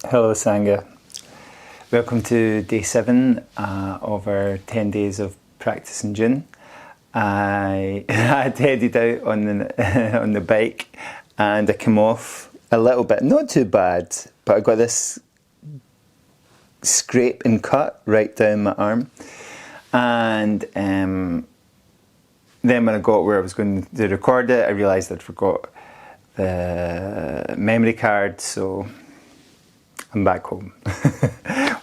Hello Sangha. Welcome to day 7 of our 10 days of practice in June. I had headed out on the bike and I came off a little bit, not too bad, but I got this scrape and cut right down my arm. And then when I got where I was going to record it, I realised I'd forgot the memory card, so I'm back home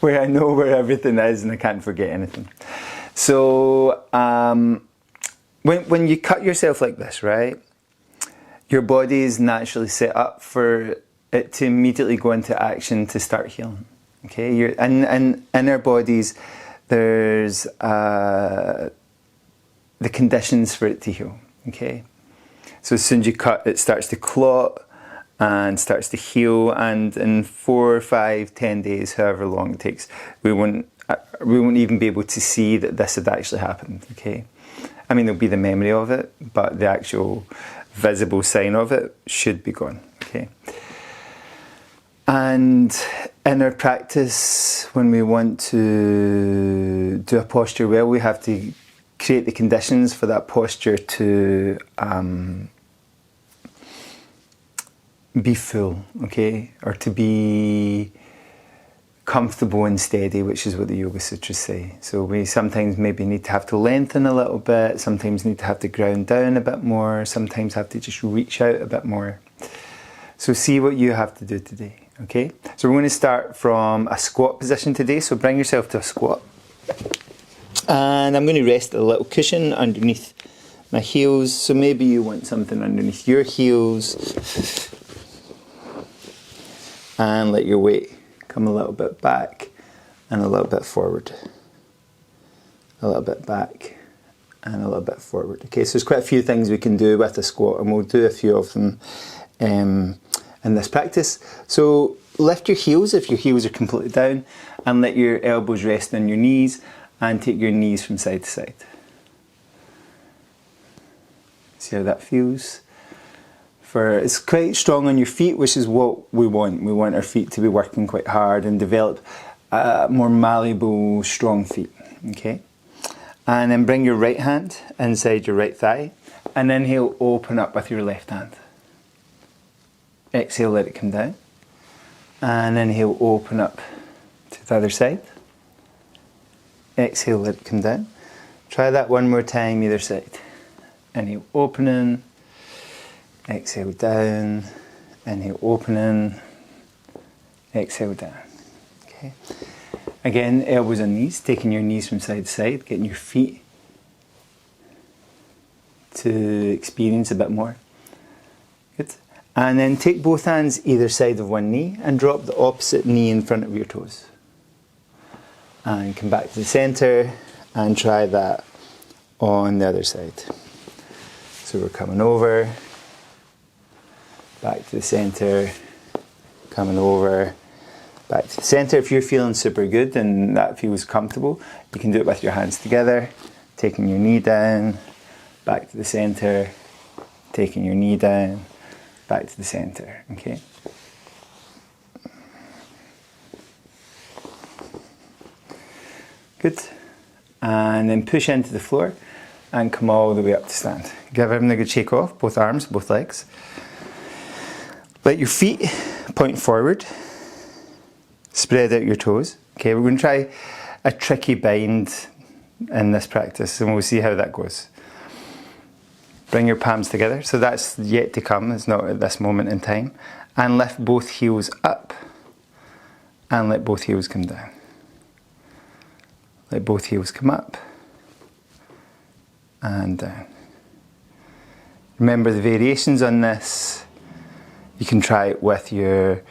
where I know where everything is and I can't forget anything. So when you cut yourself like this, right, your body is naturally set up for it to immediately go into action to start healing. Okay, in our bodies, there's the conditions for it to heal. Okay, so as soon as you cut, it starts to clot and starts to heal, and in 4, 5, 10 days, however long it takes, we won't even be able to see that this had actually happened. Okay, I mean there'll be the memory of it, but the actual visible sign of it should be gone. Okay, and in our practice, when we want to do a posture well, we have to create the conditions for that posture to be full, okay, or to be comfortable and steady, which is what the Yoga Sutras say. So we sometimes maybe need to have to lengthen a little bit, sometimes need to have to ground down a bit more, sometimes have to just reach out a bit more. So see what you have to do today, okay? So we're going to start from a squat position today, so bring yourself to a squat. And I'm going to rest a little cushion underneath my heels, so maybe you want something underneath your heels. And let your weight come a little bit back and a little bit forward. A little bit back and a little bit forward. Okay, so there's quite a few things we can do with the squat, and we'll do a few of them in this practice. So lift your heels if your heels are completely down, and let your elbows rest on your knees, and take your knees from side to side. See how that feels? It's quite strong on your feet, which is what we want. We want our feet to be working quite hard and develop more malleable, strong feet. Okay, and then bring your right hand inside your right thigh, and inhale, open up with your left hand. Exhale, let it come down, and inhale, open up to the other side. Exhale, let it come down. Try that one more time, either side. Inhale, opening. Exhale down, inhale opening, exhale down. Okay. Again, elbows and knees, taking your knees from side to side, getting your feet to experience a bit more. Good. And then take both hands either side of one knee and drop the opposite knee in front of your toes. And come back to the centre and try that on the other side. So we're coming over, back to the centre, coming over, back to the centre. If you're feeling super good and that feels comfortable, you can do it with your hands together, taking your knee down, back to the centre, taking your knee down, back to the centre, okay? Good. And then push into the floor and come all the way up to stand. Give everything a good shake off, both arms, both legs. Let your feet point forward, spread out your toes. Okay, we're going to try a tricky bind in this practice, and we'll see how that goes. Bring your palms together, so that's yet to come, it's not at this moment in time. And lift both heels up, and let both heels come down. Let both heels come up, and down. Remember the variations on this. You can try it with your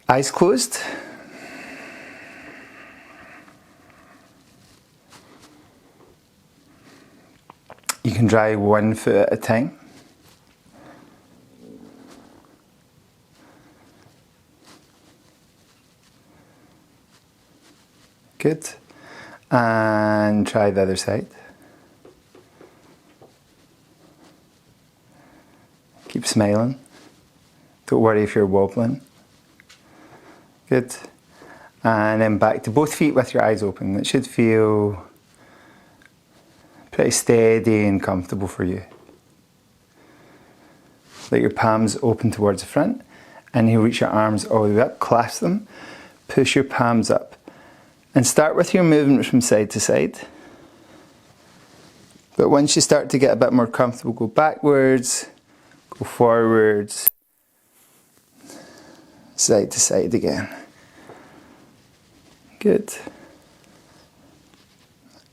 eyes closed. You can try one foot at a time. Good. And try the other side. Keep smiling. Don't worry if you're wobbling. Good. And then back to both feet with your eyes open. It should feel pretty steady and comfortable for you. Let your palms open towards the front, and you reach your arms all the way up, clasp them, push your palms up, and start with your movement from side to side. But once you start to get a bit more comfortable, go backwards, go forwards, side to side again. Good.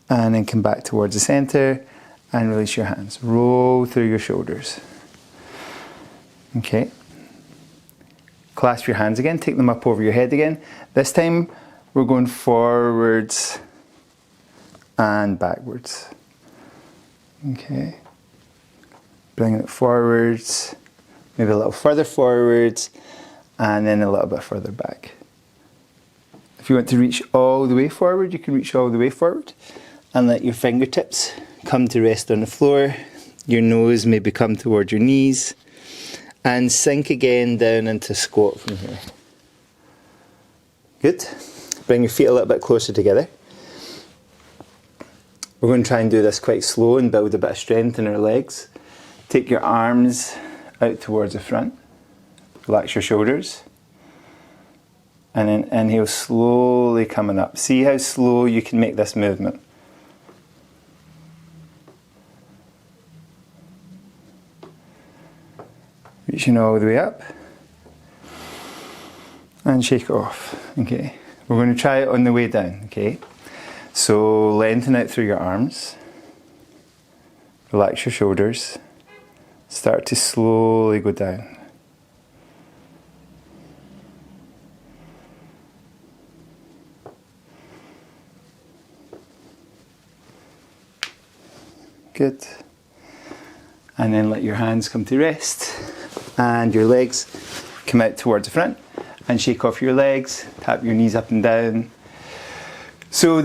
And then come back towards the center and release your hands. Roll through your shoulders. Okay. Clasp your hands again, take them up over your head again. This time we're going forwards and backwards. Okay. Bringing it forwards, maybe a little further forwards, and then a little bit further back. If you want to reach all the way forward, you can reach all the way forward and let your fingertips come to rest on the floor. Your nose maybe come towards your knees. And sink again down into squat from here. Good. Bring your feet a little bit closer together. We're going to try and do this quite slow and build a bit of strength in our legs. Take your arms out towards the front. Relax your shoulders. And then inhale, slowly coming up. See how slow you can make this movement. Reaching all the way up and shake off. Okay, we're going to try it on the way down. Okay, so lengthen out through your arms, relax your shoulders, start to slowly go down. Good. And then let your hands come to rest. And your legs come out towards the front and shake off your legs, tap your knees up and down. So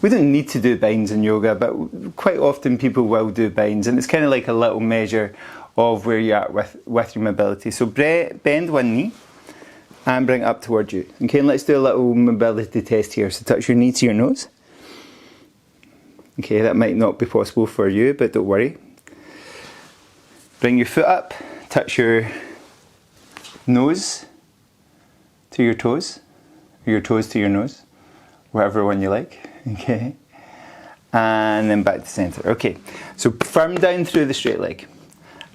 we don't need to do binds in yoga, but quite often people will do binds, and it's kind of like a little measure of where you're at with your mobility. So bend one knee and bring it up towards you. Okay, and let's do a little mobility test here. So touch your knee to your nose. Okay, that might not be possible for you, but don't worry. Bring your foot up, touch your nose to your toes, or your toes to your nose, whatever one you like, okay? And then back to center. Okay, so firm down through the straight leg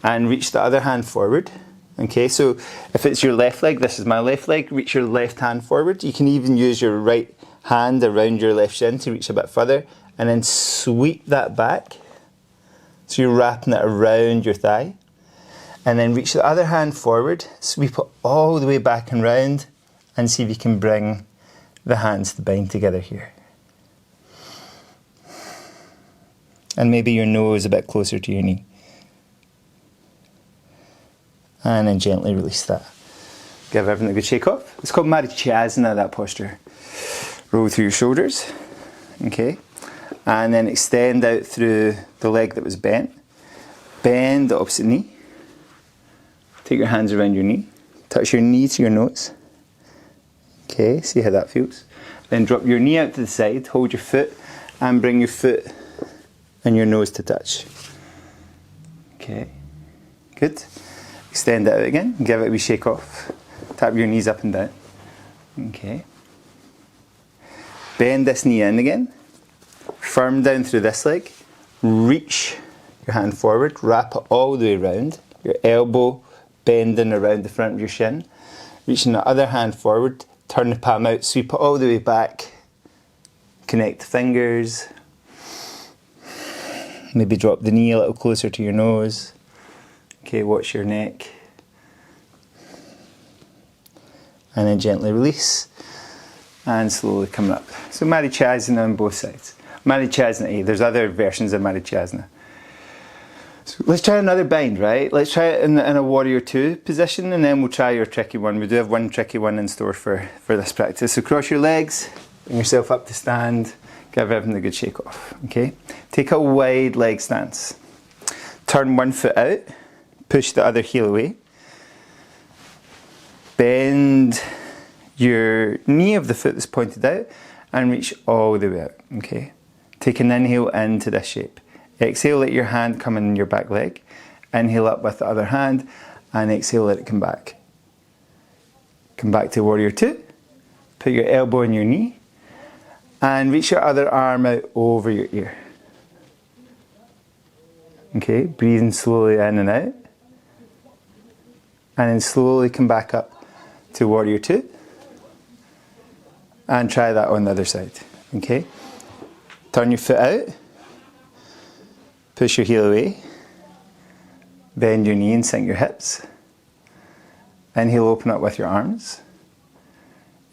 and reach the other hand forward. Okay, so if it's your left leg, this is my left leg, reach your left hand forward. You can even use your right hand around your left shin to reach a bit further, and then sweep that back. So you're wrapping it around your thigh. And then reach the other hand forward, sweep it all the way back and round, and see if you can bring the hands to bind together here. And maybe your nose a bit closer to your knee. And then gently release that. Give everything a good shake off. It's called Marichyasana, that posture. Roll through your shoulders. Okay. And then extend out through the leg that was bent. Bend the opposite knee. Take your hands around your knee. Touch your knee to your nose. Okay, see how that feels. Then drop your knee out to the side, hold your foot, and bring your foot and your nose to touch. Okay, good. Extend it out again, give it a wee shake off. Tap your knees up and down. Okay. Bend this knee in again. Firm down through this leg. Reach your hand forward, wrap it all the way around. Your elbow bending around the front of your shin. Reaching the other hand forward, turn the palm out, sweep it all the way back. Connect the fingers. Maybe drop the knee a little closer to your nose. Okay, watch your neck. And then gently release. And slowly coming up. So Marichyasana on both sides. Marichyasana, there's other versions of Marichyasana. So let's try another bind, right? Let's try it in a warrior 2 position, and then we'll try your tricky one. We do have one tricky one in store for this practice. So cross your legs, bring yourself up to stand, give everything a good shake off, okay? Take a wide leg stance. Turn one foot out, push the other heel away. Bend your knee of the foot that's pointed out and reach all the way out, okay? Take an inhale into this shape. Exhale, let your hand come in your back leg. Inhale up with the other hand and exhale, let it come back. Come back to warrior two. Put your elbow in your knee and reach your other arm out over your ear. Okay, breathing slowly in and out. And then slowly come back up to warrior two. And try that on the other side. Okay, turn your foot out. Push your heel away. Bend your knee and sink your hips. Inhale, open up with your arms.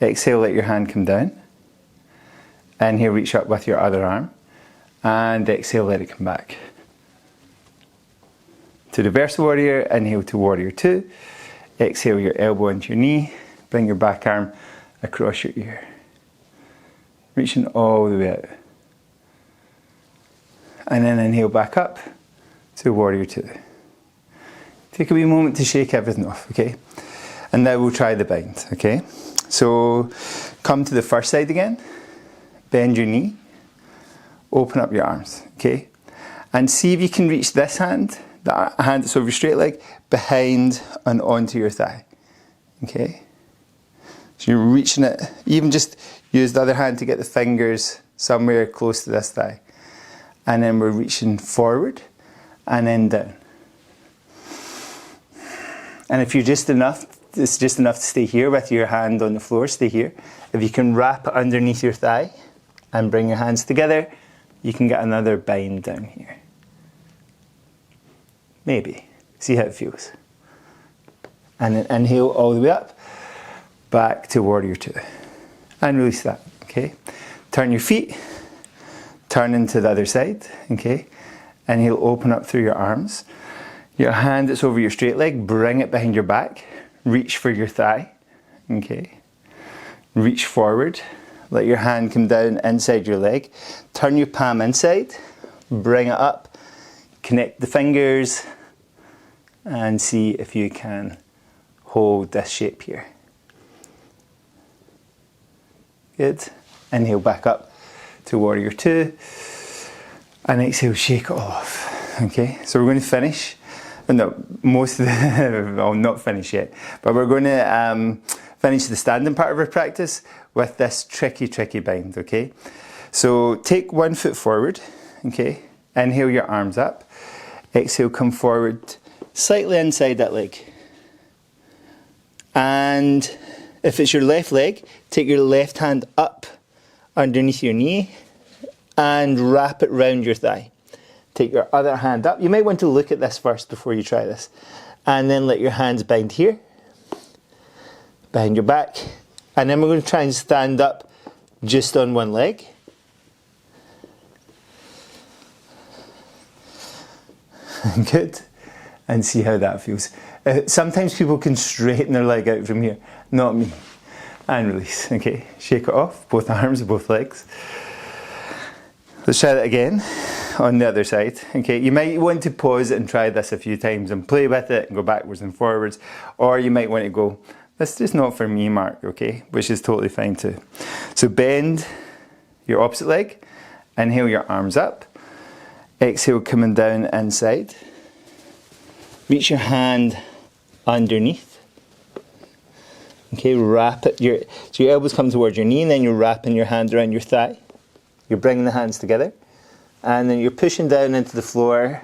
Exhale, let your hand come down. Inhale, reach up with your other arm. And exhale, let it come back. To reverse warrior, inhale to warrior two. Exhale your elbow into your knee. Bring your back arm across your ear. Reaching all the way out. And then inhale back up to warrior two. Take a wee moment to shake everything off, okay? And now we'll try the bind, okay? So come to the first side again. Bend your knee. Open up your arms, okay? And see if you can reach this hand, the hand that's over your straight leg, behind and onto your thigh, okay? So you're reaching it, even just use the other hand to get the fingers somewhere close to this thigh. And then we're reaching forward and then down. And if you're just enough, it's just enough to stay here with your hand on the floor, stay here. If you can wrap it underneath your thigh and bring your hands together, you can get another bind down here. Maybe. See how it feels. And then inhale all the way up, back to warrior two. And release that, okay? Turn your feet, turn into the other side, okay? Inhale, open up through your arms. Your hand that's over your straight leg, bring it behind your back. Reach for your thigh, okay? Reach forward. Let your hand come down inside your leg. Turn your palm inside. Bring it up. Connect the fingers. And see if you can hold this shape here. Good. Inhale back up to warrior two. And exhale, shake it all off. Okay, so we're going to finish. No, most of the, well, not finish yet, but we're going to finish the standing part of our practice with this tricky bind, okay? So take one foot forward, okay? Inhale your arms up. Exhale, come forward, slightly inside that leg. And if it's your left leg, take your left hand up underneath your knee and wrap it round your thigh. Take your other hand up. You might want to look at this first before you try this. And then let your hands bind here, behind your back. And then we're going to try and stand up just on one leg. Good. And see how that feels. Sometimes people can straighten their leg out from here. Not me. And release. Okay. Shake it off. Both arms, both legs. Let's try that again on the other side. Okay, you might want to pause it and try this a few times and play with it and go backwards and forwards, or you might want to go, this is just not for me, Mark, okay, which is totally fine too. So bend your opposite leg, inhale your arms up, exhale coming down inside, reach your hand underneath, okay, wrap it, so your elbows come towards your knee and then you're wrapping your hand around your thigh. You're bringing the hands together and then you're pushing down into the floor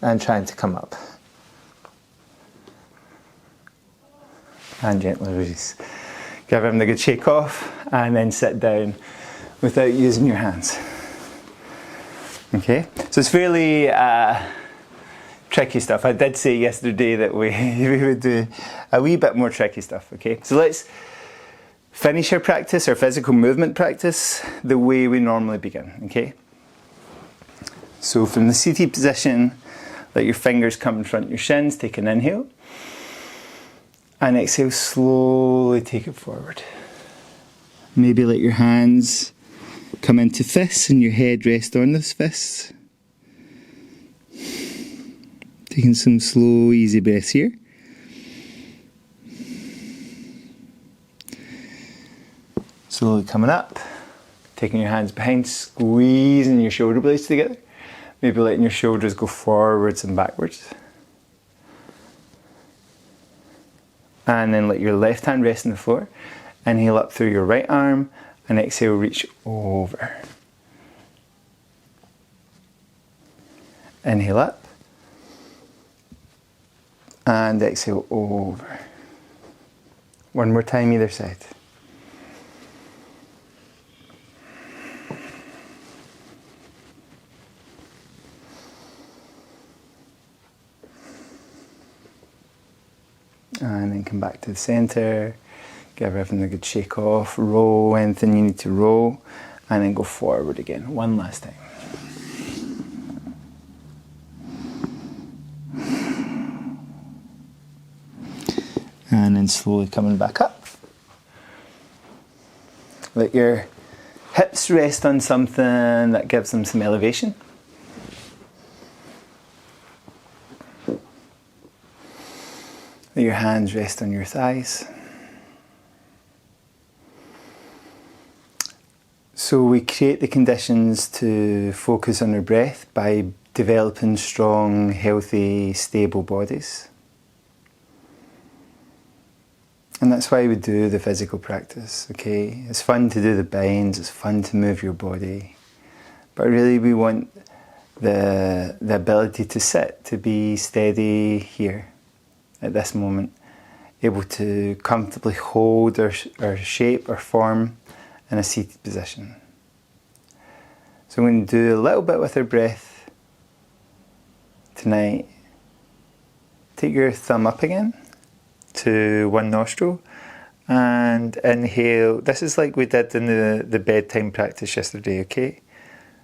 and trying to come up. And gently release. Give him the good shake off and then sit down without using your hands. Okay, so it's fairly tricky stuff. I did say yesterday that we would do a wee bit more tricky stuff, okay? So let's finish our practice, our physical movement practice, the way we normally begin, okay? So from the seated position, let your fingers come in front of your shins, take an inhale. And exhale, slowly take it forward. Maybe let your hands come into fists and your head rest on those fists. Taking some slow, easy breaths here. Slowly coming up, taking your hands behind, squeezing your shoulder blades together. Maybe letting your shoulders go forwards and backwards. And then let your left hand rest on the floor. Inhale up through your right arm and exhale, reach over. Inhale up and exhale over. One more time either side. And then come back to the centre, give everything a good shake off, roll anything you need to roll, and then go forward again, one last time. And then slowly coming back up. Let your hips rest on something that gives them some elevation. Let your hands rest on your thighs. So we create the conditions to focus on our breath by developing strong, healthy, stable bodies. And that's why we do the physical practice, okay? It's fun to do the binds, it's fun to move your body. But really we want the ability to sit, to be steady here at this moment, able to comfortably hold our shape, our form in a seated position. So I'm going to do a little bit with our breath tonight. Take your thumb up again to one nostril and inhale. This is like we did in the bedtime practice yesterday, okay?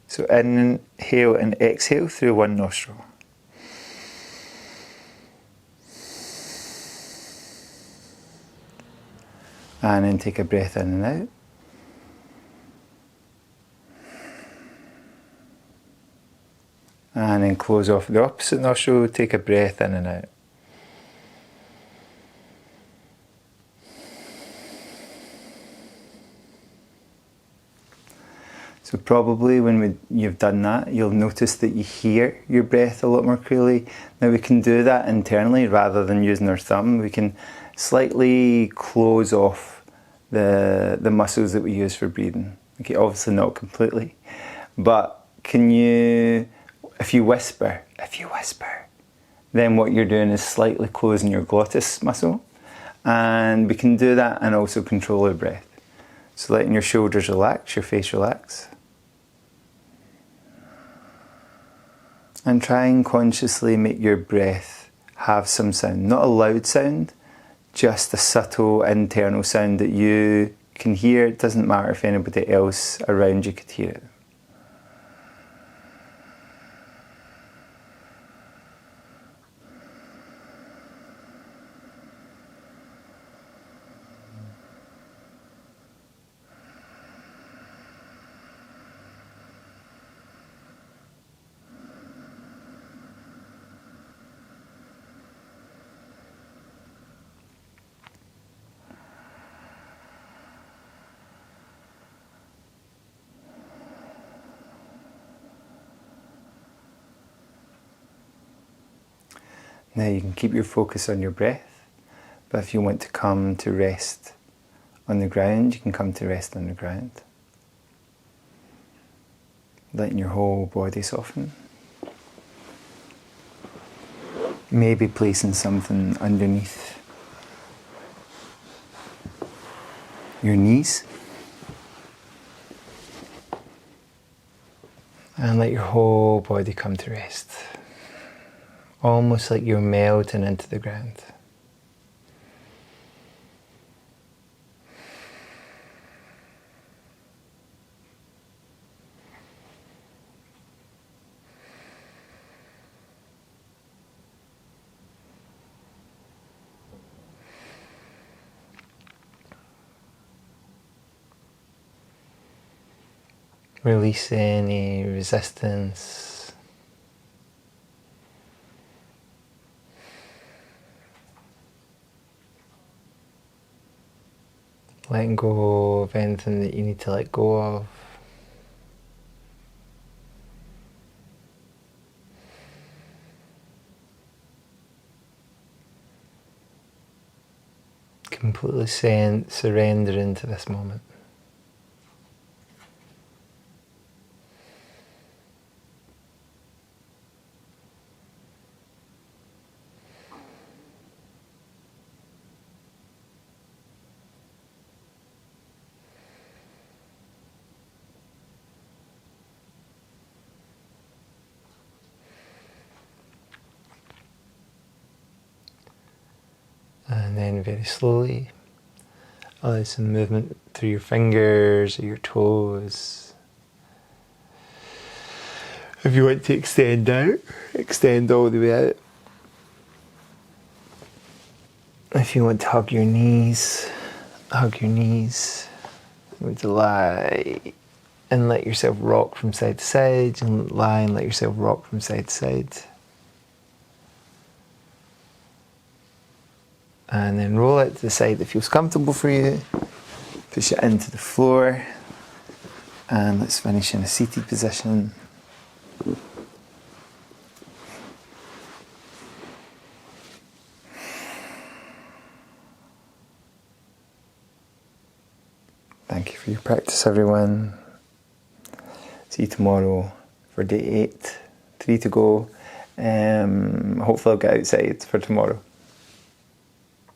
So inhale and exhale through one nostril. And then take a breath in and out. And then close off the opposite nostril, take a breath in and out. So probably when you've done that, you'll notice that you hear your breath a lot more clearly. Now we can do that internally rather than using our thumb. We can slightly close off the muscles that we use for breathing. Okay, obviously not completely. But can you, if you whisper, then what you're doing is slightly closing your glottis muscle. And we can do that and also control our breath. So letting your shoulders relax, your face relax. And try and consciously make your breath have some sound. Not a loud sound, just a subtle internal sound that you can hear. It doesn't matter if anybody else around you could hear it. Now you can keep your focus on your breath, but if you want to come to rest on the ground, you can come to rest on the ground. Letting your whole body soften. Maybe placing something underneath your knees. And let your whole body come to rest. Almost like you're melting into the ground. Release any resistance. letting go of anything that you need to let go of. Completely surrendering to this moment. And then very slowly, allow some movement through your fingers or your toes. If you want to extend out, extend all the way out. If you want to hug your knees, hug your knees. You want to lie and let yourself rock from side to side, and lie and let yourself rock from side to side. And then roll it to the side that feels comfortable for you. Push it into the floor. And let's finish in a seated position. Thank you for your practice, everyone. See you tomorrow for day 8. 3 to go. Hopefully I'll get outside for tomorrow.